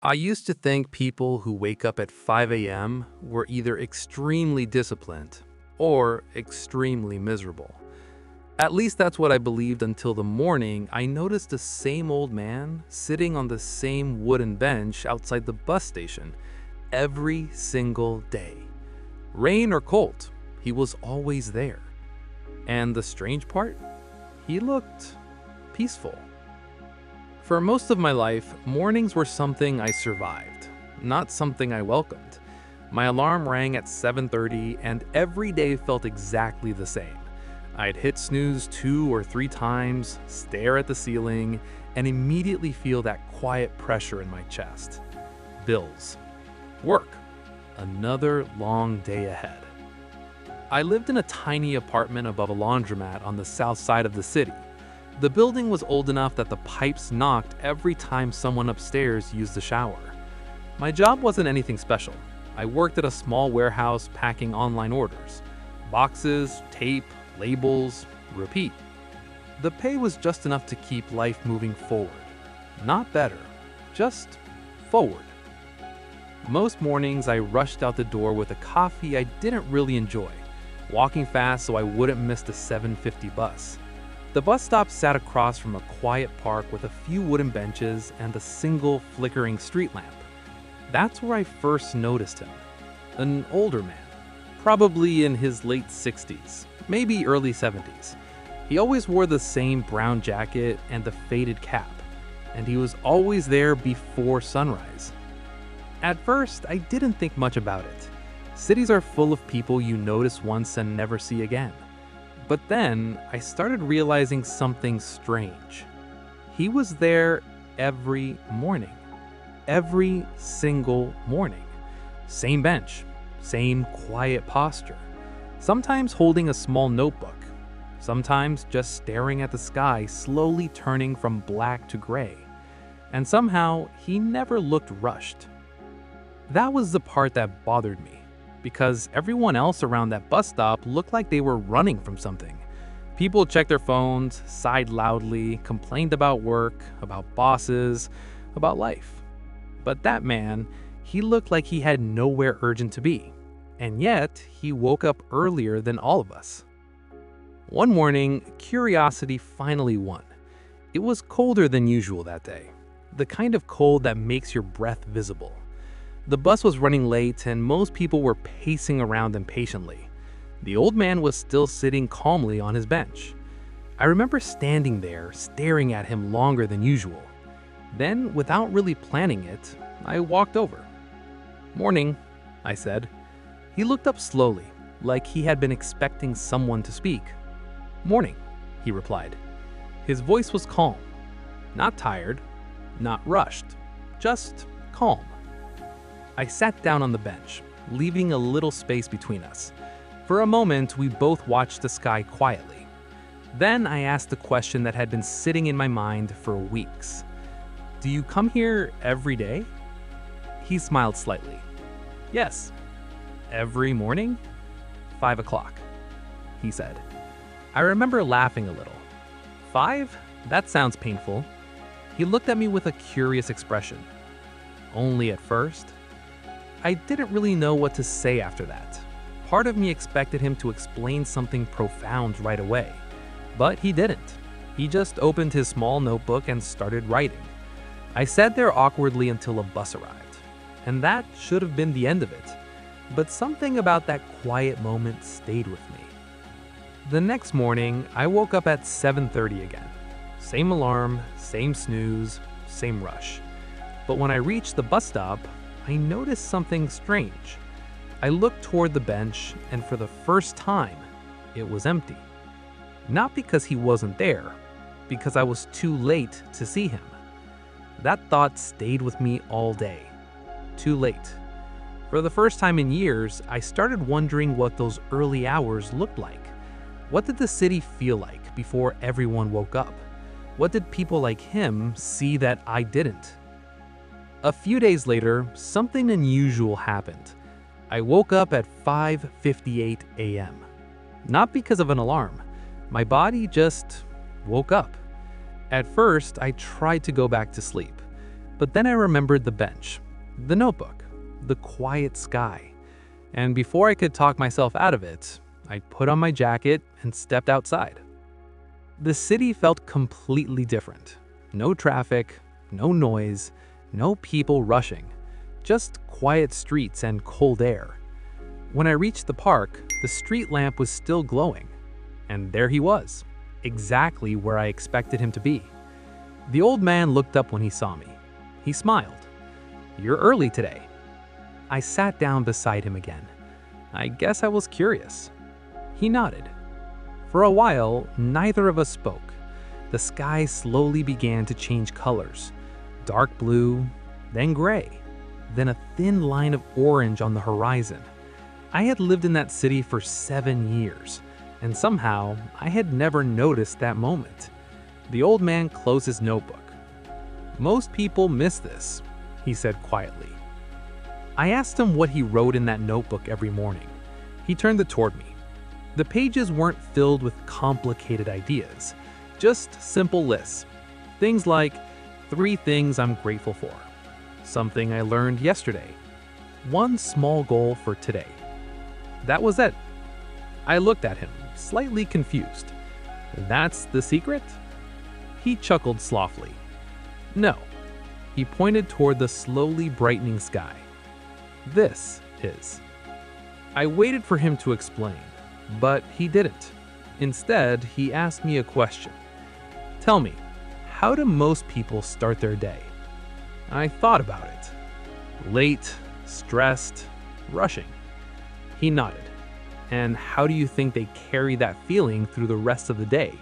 I used to think people who wake up at 5 a.m. were either extremely disciplined or extremely miserable. At least that's what I believed until the morning I noticed the same old man sitting on the same wooden bench outside the bus station every single day. Rain or cold, he was always there. And the strange part? He looked peaceful. For most of my life, mornings were something I survived, not something I welcomed. My alarm rang at 7:30 and every day felt exactly the same. I'd hit snooze 2 or 3 times, stare at the ceiling, and immediately feel that quiet pressure in my chest. Bills. Work. Another long day ahead. I lived in a tiny apartment above a laundromat on the south side of the city. The building was old enough that the pipes knocked every time someone upstairs used the shower. My job wasn't anything special. I worked at a small warehouse packing online orders. Boxes, tape, labels, repeat. The pay was just enough to keep life moving forward. Not better, just forward. Most mornings I rushed out the door with a coffee I didn't really enjoy, walking fast so I wouldn't miss the 7:50 bus. The bus stop sat across from a quiet park with a few wooden benches and a single flickering street lamp. That's where I first noticed him. An older man, probably in his late 60s, maybe early 70s. He always wore the same brown jacket and the faded cap, and he was always there before sunrise. At first, I didn't think much about it. Cities are full of people you notice once and never see again. But then, I started realizing something strange. He was there every morning. Every single morning. Same bench, same quiet posture. Sometimes holding a small notebook. Sometimes just staring at the sky slowly turning from black to gray. And somehow, he never looked rushed. That was the part that bothered me, because everyone else around that bus stop looked like they were running from something. People checked their phones, sighed loudly, complained about work, about bosses, about life. But that man, he looked like he had nowhere urgent to be. And yet, he woke up earlier than all of us. One morning, curiosity finally won. It was colder than usual that day. The kind of cold that makes your breath visible. The bus was running late and most people were pacing around impatiently. The old man was still sitting calmly on his bench. I remember standing there, staring at him longer than usual. Then, without really planning it, I walked over. "Morning," I said. He looked up slowly, like he had been expecting someone to speak. "Morning," he replied. His voice was calm. Not tired, not rushed, just calm. I sat down on the bench, leaving a little space between us. For a moment, we both watched the sky quietly. Then I asked the question that had been sitting in my mind for weeks. "Do you come here every day?" He smiled slightly. "Yes." "Every morning?" 5 o'clock, he said. I remember laughing a little. 5? That sounds painful. He looked at me with a curious expression. "Only at first?" I didn't really know what to say after that. Part of me expected him to explain something profound right away. But he didn't. He just opened his small notebook and started writing. I sat there awkwardly until a bus arrived. And that should have been the end of it. But something about that quiet moment stayed with me. The next morning, I woke up at 7:30 again. Same alarm, same snooze, same rush. But when I reached the bus stop, I noticed something strange. I looked toward the bench, and for the first time, it was empty. Not because he wasn't there, because I was too late to see him. That thought stayed with me all day. Too late. For the first time in years, I started wondering what those early hours looked like. What did the city feel like before everyone woke up? What did people like him see that I didn't? A few days later, something unusual happened. I woke up at 5:58 a.m. Not because of an alarm. My body just woke up. At first, I tried to go back to sleep. But then I remembered the bench, the notebook, the quiet sky. And before I could talk myself out of it, I put on my jacket and stepped outside. The city felt completely different. No traffic, no noise, no people rushing, just quiet streets and cold air. When I reached the park, the street lamp was still glowing. And there he was, exactly where I expected him to be. The old man looked up when he saw me. He smiled. "You're early today." I sat down beside him again. I guess I was curious. He nodded. For a while, neither of us spoke. The sky slowly began to change colors. Dark blue, then gray, then a thin line of orange on the horizon. I had lived in that city for 7 years, and somehow I had never noticed that moment. The old man closed his notebook. "Most people miss this," he said quietly. I asked him what he wrote in that notebook every morning. He turned it toward me. The pages weren't filled with complicated ideas, just simple lists. Things like 3 things I'm grateful for, something I learned yesterday, 1 small goal for today. That was it. I looked at him, slightly confused. "That's the secret?" He chuckled softly. "No." He pointed toward the slowly brightening sky. "This is." I waited for him to explain, but he didn't. Instead, he asked me a question. "Tell me, how do most people start their day?" I thought about it. Late, stressed, rushing. He nodded. "And how do you think they carry that feeling through the rest of the day?"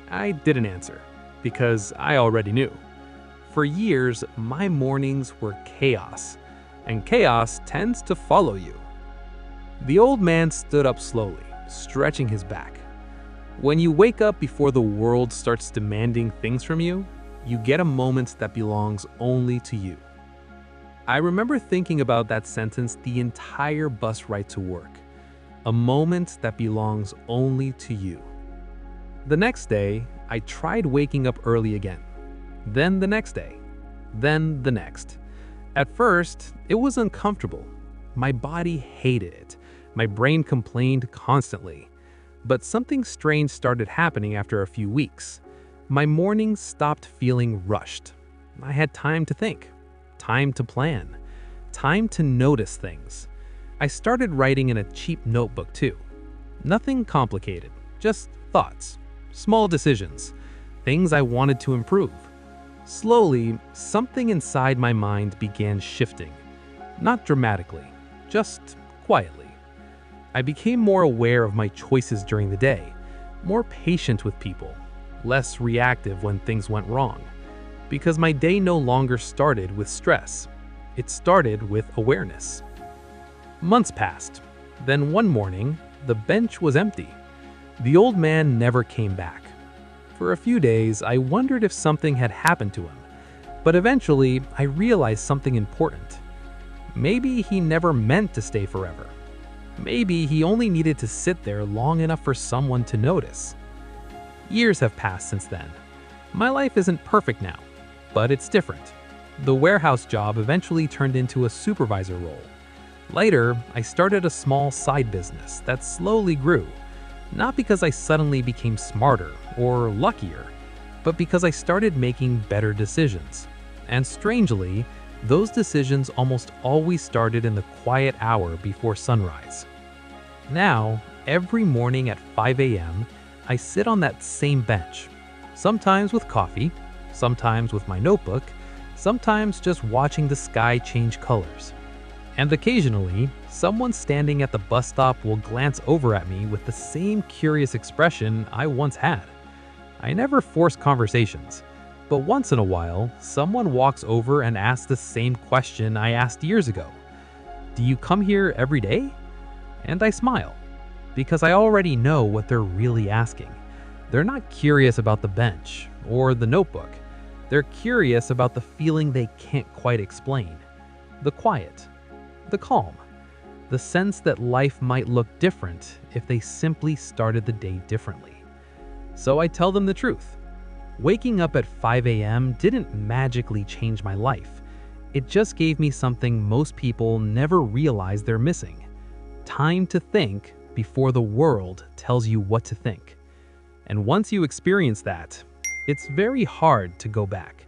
I didn't answer, because I already knew. For years, my mornings were chaos, and chaos tends to follow you. The old man stood up slowly, stretching his back. When you wake up before the world starts demanding things from you, you get a moment that belongs only to you. I remember thinking about that sentence the entire bus ride to work. A moment that belongs only to you. The next day, I tried waking up early again. Then the next day. Then the next. At first, it was uncomfortable. My body hated it. My brain complained constantly. But something strange started happening after a few weeks. My mornings stopped feeling rushed. I had time to think, time to plan, time to notice things. I started writing in a cheap notebook too. Nothing complicated, just thoughts, small decisions, things I wanted to improve. Slowly, something inside my mind began shifting. Not dramatically, just quietly. I became more aware of my choices during the day, more patient with people, less reactive when things went wrong. Because my day no longer started with stress. It started with awareness. Months passed. Then one morning, the bench was empty. The old man never came back. For a few days, I wondered if something had happened to him. But eventually, I realized something important. Maybe he never meant to stay forever. Maybe he only needed to sit there long enough for someone to notice. Years have passed since then. My life isn't perfect now, but it's different. The warehouse job eventually turned into a supervisor role. Later, I started a small side business that slowly grew. Not because I suddenly became smarter or luckier, but because I started making better decisions. And strangely, those decisions almost always started in the quiet hour before sunrise. Now, every morning at 5 a.m., I sit on that same bench, sometimes with coffee, sometimes with my notebook, sometimes just watching the sky change colors. And occasionally, someone standing at the bus stop will glance over at me with the same curious expression I once had. I never force conversations, but once in a while, someone walks over and asks the same question I asked years ago. "Do you come here every day?" And I smile, because I already know what they're really asking. They're not curious about the bench or the notebook. They're curious about the feeling they can't quite explain. The quiet, the calm, the sense that life might look different if they simply started the day differently. So I tell them the truth. Waking up at 5 a.m. didn't magically change my life. It just gave me something most people never realize they're missing: time to think before the world tells you what to think. And once you experience that, it's very hard to go back.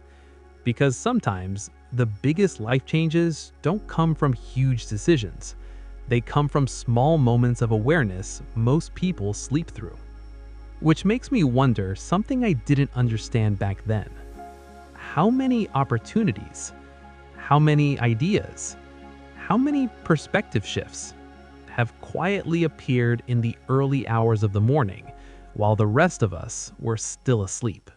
Because sometimes the biggest life changes don't come from huge decisions. They come from small moments of awareness most people sleep through. Which makes me wonder something I didn't understand back then. How many opportunities, how many ideas, how many perspective shifts have quietly appeared in the early hours of the morning while the rest of us were still asleep?